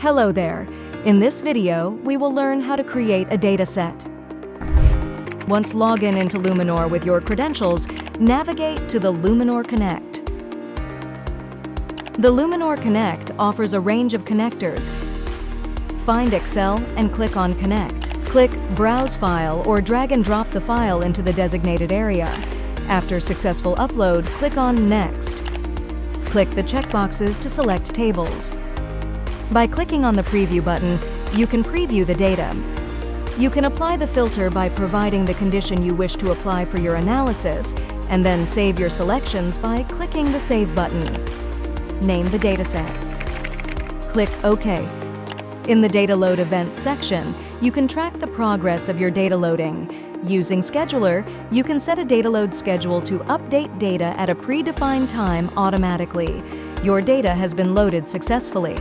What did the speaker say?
Hello there. In this video, we will learn how to create a dataset. Once log into Lumenore with your credentials, navigate to the Lumenore Connect. The Lumenore Connect offers a range of connectors. Find Excel and click on Connect. Click Browse File or drag and drop the file into the designated area. After successful upload, click on Next. Click the checkboxes to select tables. By clicking on the Preview button, you can preview the data. You can apply the filter by providing the condition you wish to apply for your analysis, and then save your selections by clicking the Save button. Name the dataset. Click OK. In the Data Load Events section, you can track the progress of your data loading. Using Scheduler, you can set a data load schedule to update data at a predefined time automatically. Your data has been loaded successfully.